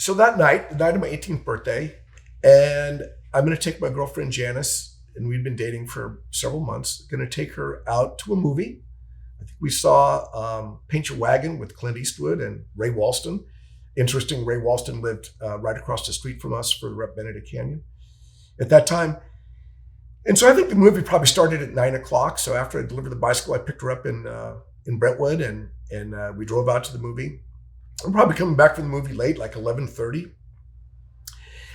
So that night, the night of my 18th birthday, and I'm going to take my girlfriend Janice, and we'd been dating for several months, going to take her out to a movie. I think we saw Paint Your Wagon with Clint Eastwood and Ray Walston. Interesting, Ray Walston lived right across the street from us for Rep Benedict Canyon at that time. And so I think the movie probably started at 9:00. So after I delivered the bicycle, I picked her up in Brentwood, and we drove out to the movie. I'm probably coming back from the movie late, like 11:30.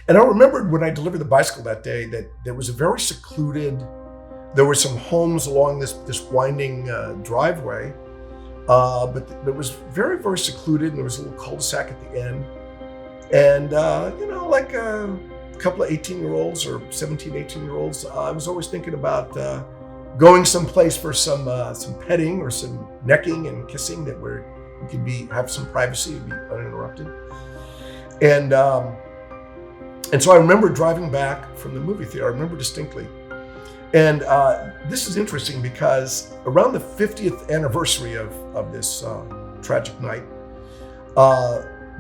And I remembered when I delivered the bicycle that day that there was a very secluded, there were some homes along this winding driveway, but it was very, very secluded, and there was a little cul-de-sac at the end. And, like a couple of 18-year-olds or 17, 18-year-olds, I was always thinking about going someplace for some petting or some necking and kissing that we could have some privacy and be uninterrupted. And so I remember driving back from the movie theater. I remember distinctly. And this is interesting because around the 50th anniversary of this tragic night,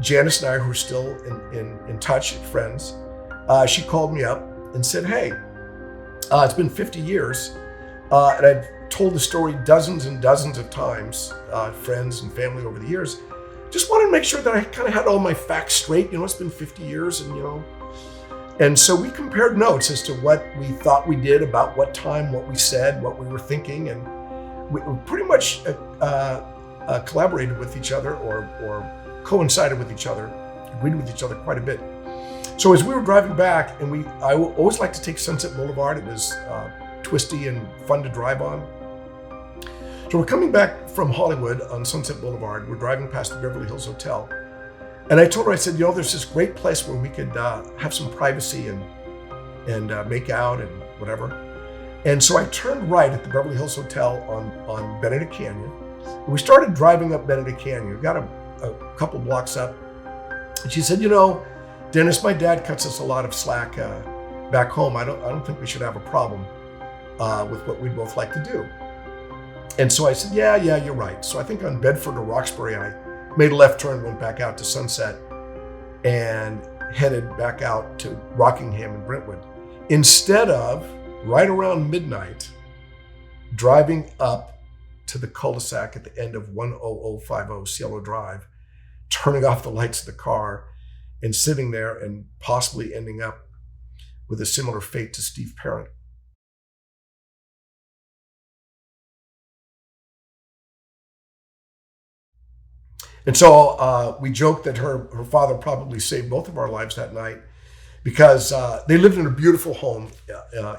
Janice and I, who are still in touch, friends, she called me up and said, "Hey, it's been 50 years, and I've told the story dozens and dozens of times, friends and family over the years. Just wanted to make sure that I kind of had all my facts straight. It's been 50 years, and so we compared notes as to what we thought we did, about what time, what we said, what we were thinking, and we pretty much collaborated with each other or coincided with each other, agreed with each other quite a bit. So as we were driving back, and I always like to take Sunset Boulevard. It was twisty and fun to drive on. So we're coming back from Hollywood on Sunset Boulevard. We're driving past the Beverly Hills Hotel. And I told her, I said, there's this great place where we could have some privacy and make out and whatever. And so I turned right at the Beverly Hills Hotel on Benedict Canyon. And we started driving up Benedict Canyon. We got a couple blocks up. And she said, Dennis, my dad cuts us a lot of slack back home. I don't think we should have a problem with what we'd both like to do. And so I said, yeah, you're right. So I think on Bedford or Roxbury, I made a left turn, went back out to Sunset, and headed back out to Rockingham and Brentwood. Instead of, right around midnight, driving up to the cul-de-sac at the end of 10050 Cielo Drive, turning off the lights of the car, and sitting there and possibly ending up with a similar fate to Steve Parent. And so we joked that her father probably saved both of our lives that night, because they lived in a beautiful home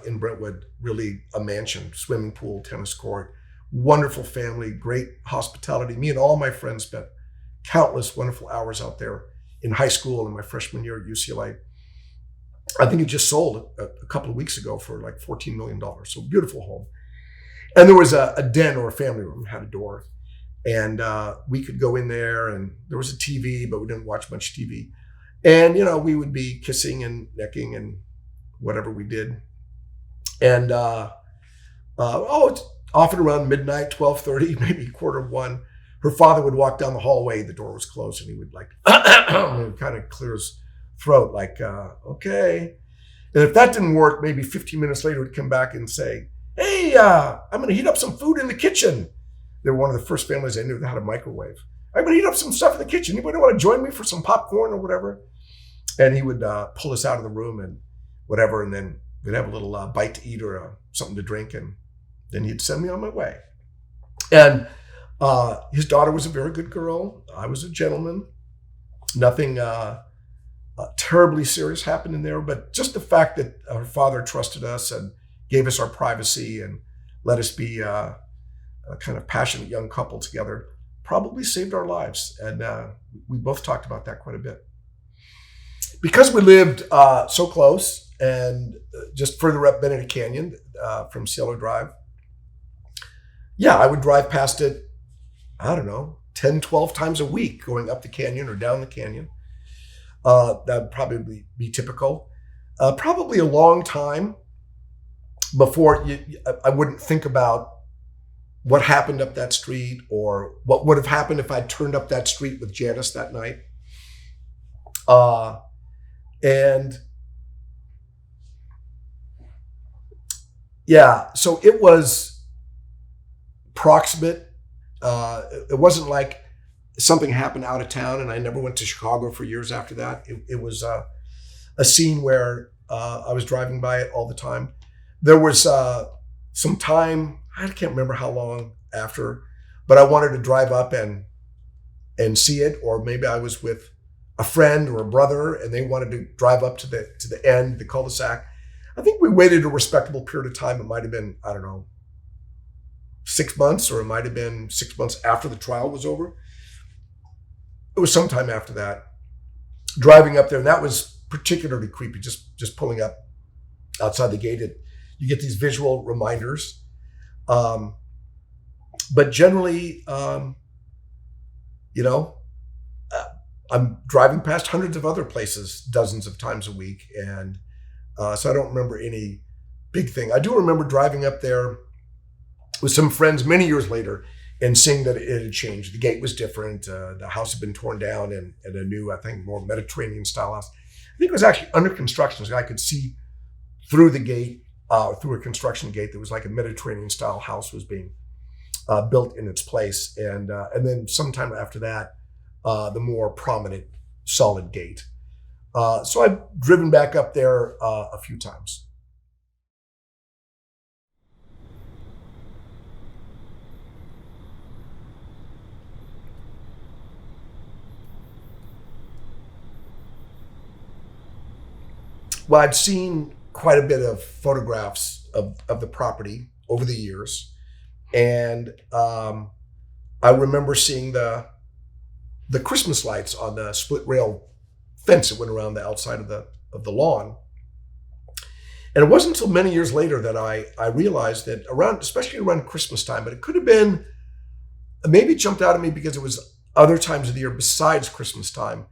in Brentwood, really a mansion, swimming pool, tennis court, wonderful family, great hospitality. Me and all my friends spent countless wonderful hours out there in high school and my freshman year at UCLA. I think it just sold a couple of weeks ago for like $14 million. So beautiful home. And there was a den or a family room, had a door. And we could go in there, and there was a TV, but we didn't watch much TV. And, we would be kissing and necking and whatever we did. And it's often around midnight, 12:30, maybe 12:45, her father would walk down the hallway, the door was closed, and he would kind of clear his throat, like, okay. And if that didn't work, maybe 15 minutes later, he'd come back and say, "Hey, I'm going to heat up some food in the kitchen." They were one of the first families I knew that had a microwave. "I'm going to heat up some stuff in the kitchen. Anybody want to join me for some popcorn or whatever?" And he would pull us out of the room and whatever, and then we'd have a little bite to eat or something to drink, and then he'd send me on my way. And his daughter was a very good girl. I was a gentleman. Nothing terribly serious happened in there, but just the fact that our father trusted us and gave us our privacy and let us be a kind of passionate young couple together probably saved our lives. And we both talked about that quite a bit. Because we lived so close and just further up Benedict Canyon from Cielo Drive, I would drive past it, 10, 12 times a week, going up the canyon or down the canyon. That would probably be typical. Probably a long time before I wouldn't think about what happened up that street or what would have happened if I turned up that street with Janice that night. And yeah, so it was proximate. It wasn't like something happened out of town, and I never went to Chicago for years after that. It was a scene where I was driving by it all the time. There was some time, I can't remember how long after, but I wanted to drive up and see it, or maybe I was with a friend or a brother and they wanted to drive up to the end, the cul-de-sac. I think we waited a respectable period of time. It might have been, I don't know, 6 months, or it might have been 6 months after the trial was over. It was sometime after that, driving up there, and that was particularly creepy, just pulling up outside the gate. You get these visual reminders. But generally, I'm driving past hundreds of other places dozens of times a week. And so I don't remember any big thing. I do remember driving up there with some friends many years later and seeing that it had changed. The gate was different. The house had been torn down and a new, I think, more Mediterranean style house. I think it was actually under construction, so I could see through the gate, through a construction gate. There was like a Mediterranean style house was being built in its place. And then sometime after that, the more prominent solid gate. So I've driven back up there a few times. Well, I've seen quite a bit of photographs of the property over the years. And I remember seeing the Christmas lights on the split rail fence that went around the outside of the lawn. And it wasn't until many years later that I realized that especially around Christmas time, but it could have been, maybe it jumped out at me because it was other times of the year besides Christmas time,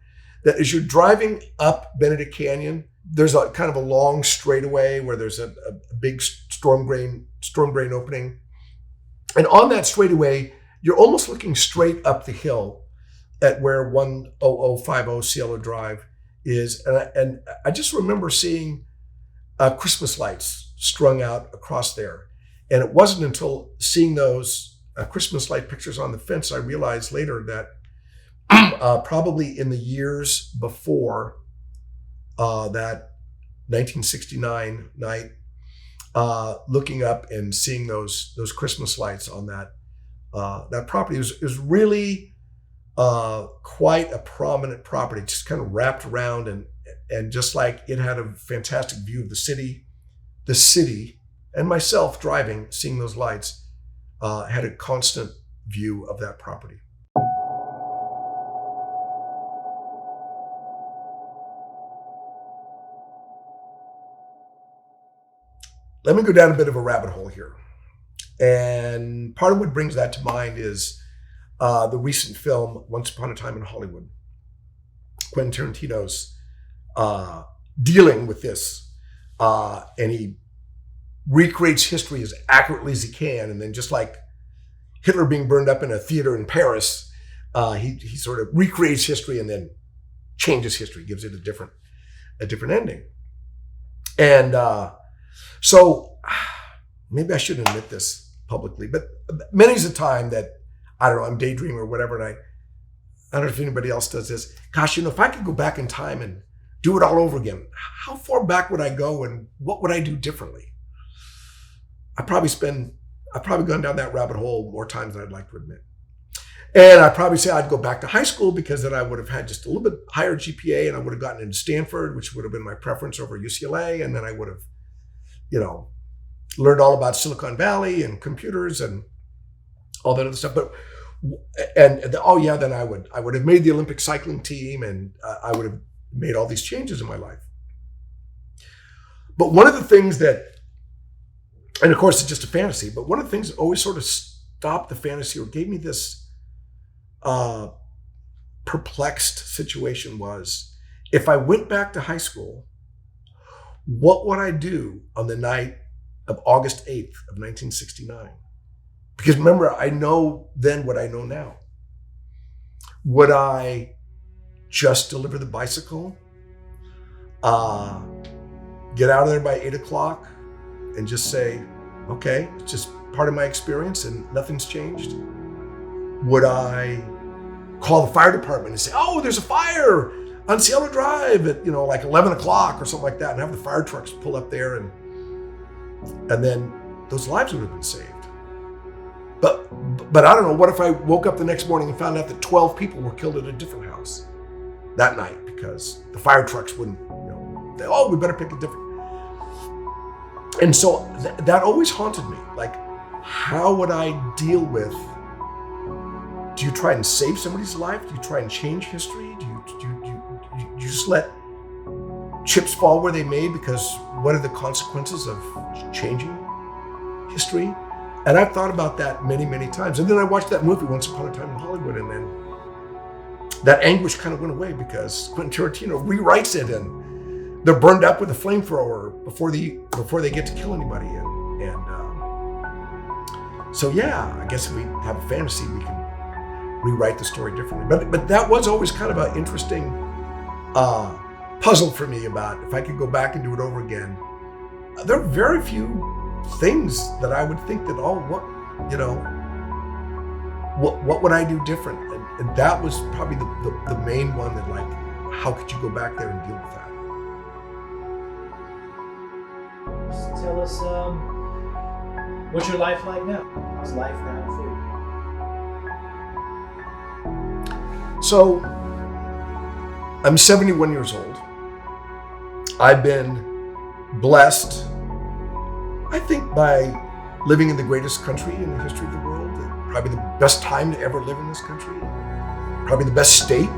that as you're driving up Benedict Canyon, there's a kind of a long straightaway where there's a big storm drain opening. And on that straightaway, you're almost looking straight up the hill at where 10050 Cielo Drive is. And I just remember seeing Christmas lights strung out across there. And it wasn't until seeing those Christmas light pictures on the fence, I realized later that probably in the years before that 1969 night, looking up and seeing those Christmas lights on that property was really quite a prominent property, just kind of wrapped around and just like it had a fantastic view of the city, and myself driving, seeing those lights, had a constant view of that property. Let me go down a bit of a rabbit hole here. And part of what brings that to mind is the recent film, Once Upon a Time in Hollywood. Quentin Tarantino's dealing with this. And he recreates history as accurately as he can. And then just like Hitler being burned up in a theater in Paris, he sort of recreates history and then changes history, gives it a different ending. And so maybe I shouldn't admit this publicly, but many's the time that, I don't know, I'm daydreaming or whatever, and I don't know if anybody else does this. Gosh, if I could go back in time and do it all over again, how far back would I go and what would I do differently? I've probably gone down that rabbit hole more times than I'd like to admit. And I'd probably say I'd go back to high school because then I would have had just a little bit higher GPA and I would have gotten into Stanford, which would have been my preference over UCLA. And then I would have, learned all about Silicon Valley and computers and all that other stuff. Then I would have made the Olympic cycling team and I would have made all these changes in my life. But one of the things that, and of course it's just a fantasy, but one of the things that always sort of stopped the fantasy or gave me this perplexed situation was, if I went back to high school, what would I do on the night of August 8th of 1969? Because remember, I know then what I know now. Would I just deliver the bicycle, get out of there by 8 o'clock and just say, okay, it's just part of my experience and nothing's changed? Would I call the fire department and say, oh, there's a fire on Cielo Drive at, like 11 o'clock or something like that, and have the fire trucks pull up there, and then those lives would have been saved. But I don't know, what if I woke up the next morning and found out that 12 people were killed at a different house that night because the fire trucks wouldn't, we better pick a different. And so that always haunted me. Like, how would I deal with, do you try and save somebody's life? Do you try and change history? Do you just let chips fall where they may, because what are the consequences of changing history? And I've thought about that many, many times. And then I watched that movie, Once Upon a Time in Hollywood, and then that anguish kind of went away because Quentin Tarantino rewrites it, and they're burned up with a flamethrower before they get to kill anybody. So yeah, I guess if we have a fantasy, we can rewrite the story differently. But that was always kind of an interesting puzzle for me about if I could go back and do it over again. There are very few things that I would think that, what would I do different? And that was probably the main one that, like, how could you go back there and deal with that? Just tell us, what's your life like now? How's life now for you? So, I'm 71 years old. I've been blessed, I think, by living in the greatest country in the history of the world, probably the best time to ever live in this country, probably the best state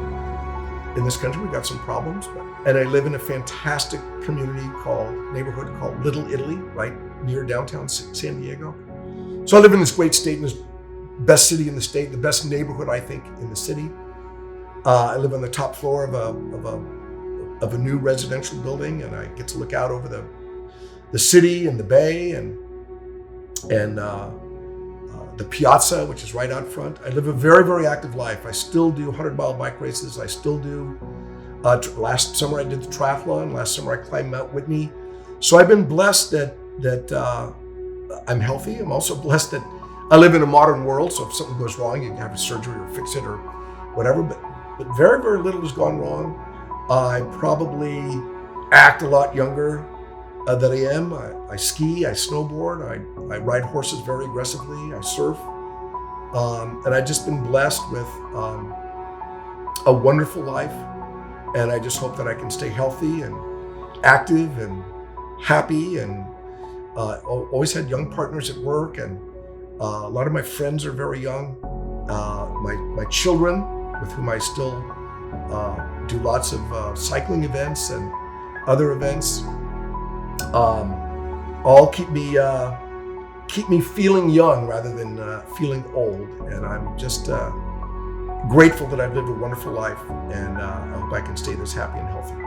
in this country. We've got some problems, and I live in a fantastic neighborhood called Little Italy, right near downtown San Diego. So I live in this great state, in this best city in the state, the best neighborhood, I think, in the city. I live on the top floor of a new residential building, and I get to look out over the city and the bay and the piazza, which is right out front. I live a very, very active life. I still do 100-mile bike races. I still do, last summer I did the triathlon. Last summer I climbed Mount Whitney. So I've been blessed that I'm healthy. I'm also blessed that I live in a modern world. So if something goes wrong, you can have a surgery or fix it or whatever. But very, very little has gone wrong. I probably act a lot younger than I am. I ski, I snowboard, I ride horses very aggressively, I surf. And I've just been blessed with a wonderful life. And I just hope that I can stay healthy and active and happy, and always had young partners at work, and a lot of my friends are very young. My children, with whom I still do lots of cycling events and other events, all keep me feeling young rather than feeling old. And I'm just grateful that I've lived a wonderful life, and I hope I can stay this happy and healthy.